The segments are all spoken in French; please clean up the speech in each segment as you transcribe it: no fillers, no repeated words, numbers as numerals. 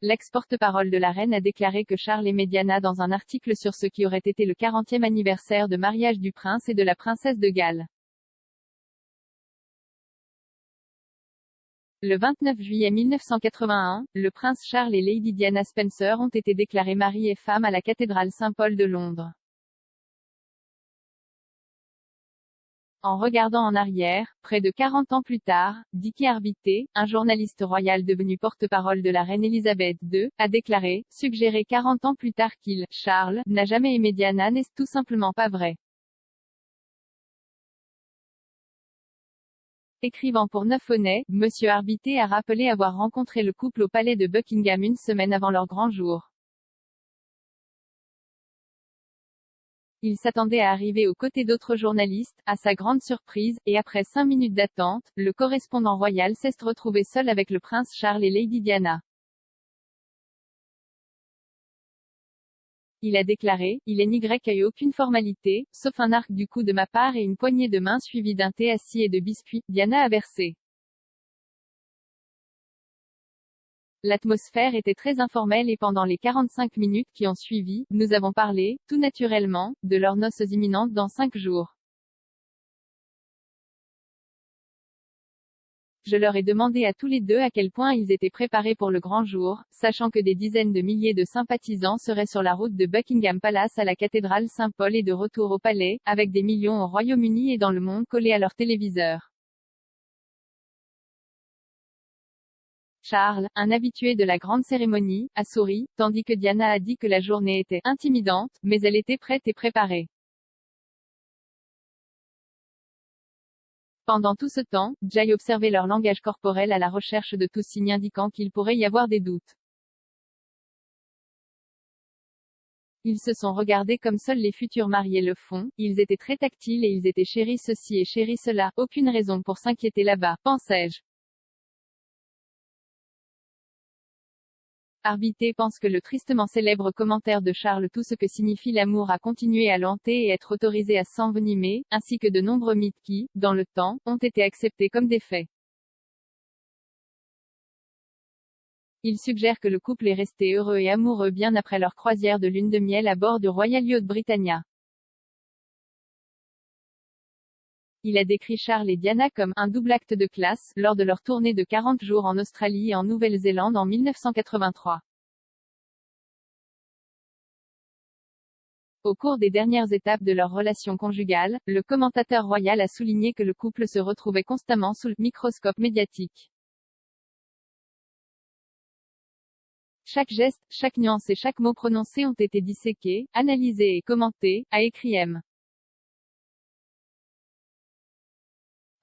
l'ex-porte-parole de la reine a déclaré que Charles aimait Diana dans un article sur ce qui aurait été le 40e anniversaire de mariage du prince et de la princesse de Galles. Le 29 juillet 1981, le prince Charles et Lady Diana Spencer ont été déclarés mari et femme à la cathédrale Saint-Paul de Londres. En regardant en arrière, près de 40 ans plus tard, Dicky Arbité, un journaliste royal devenu porte-parole de la reine Elisabeth II, a déclaré, suggérer 40 ans plus tard qu'il, Charles, n'a jamais aimé Diana n'est tout simplement pas vrai. Écrivant pour Neuf-Honnêt, Monsieur Arbité a rappelé avoir rencontré le couple au palais de Buckingham une semaine avant leur grand jour. Il s'attendait à arriver aux côtés d'autres journalistes, à sa grande surprise, et après 5 minutes d'attente, le correspondant royal s'est retrouvé seul avec le prince Charles et Lady Diana. Il a déclaré, il n'y a eu aucune formalité, sauf un arc du cou de ma part et une poignée de main suivie d'un thé assis et de biscuits. Diana a versé. L'atmosphère était très informelle et pendant les 45 minutes qui ont suivi, nous avons parlé, tout naturellement, de leurs noces imminentes dans 5 jours. Je leur ai demandé à tous les deux à quel point ils étaient préparés pour le grand jour, sachant que des dizaines de milliers de sympathisants seraient sur la route de Buckingham Palace à la cathédrale Saint-Paul et de retour au palais, avec des millions au Royaume-Uni et dans le monde collés à leur téléviseur. Charles, un habitué de la grande cérémonie, a souri, tandis que Diana a dit que la journée était intimidante, mais elle était prête et préparée. Pendant tout ce temps, Jay observait leur langage corporel à la recherche de tout signe indiquant qu'il pourrait y avoir des doutes. Ils se sont regardés comme seuls les futurs mariés le font, ils étaient très tactiles et ils étaient chéris ceci et chéris cela, aucune raison pour s'inquiéter là-bas, pensais-je. Arbité pense que le tristement célèbre commentaire de Charles tout ce que signifie l'amour a continué à l'hanter et être autorisé à s'envenimer, ainsi que de nombreux mythes qui, dans le temps, ont été acceptés comme des faits. Il suggère que le couple est resté heureux et amoureux bien après leur croisière de lune de miel à bord du Royal Yacht Britannia. Il a décrit Charles et Diana comme un double acte de classe lors de leur tournée de 40 jours en Australie et en Nouvelle-Zélande en 1983. Au cours des dernières étapes de leur relation conjugale, le commentateur royal a souligné que le couple se retrouvait constamment sous le microscope médiatique. Chaque geste, chaque nuance et chaque mot prononcé ont été disséqués, analysés et commentés, a écrit M.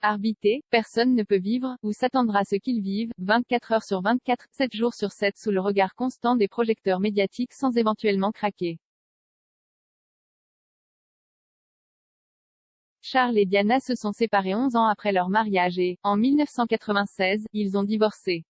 Arbité, personne ne peut vivre, ou s'attendre à ce qu'ils vivent, 24 heures sur 24, 7 jours sur 7 sous le regard constant des projecteurs médiatiques sans éventuellement craquer. Charles et Diana se sont séparés 11 ans après leur mariage et, en 1996, ils ont divorcé.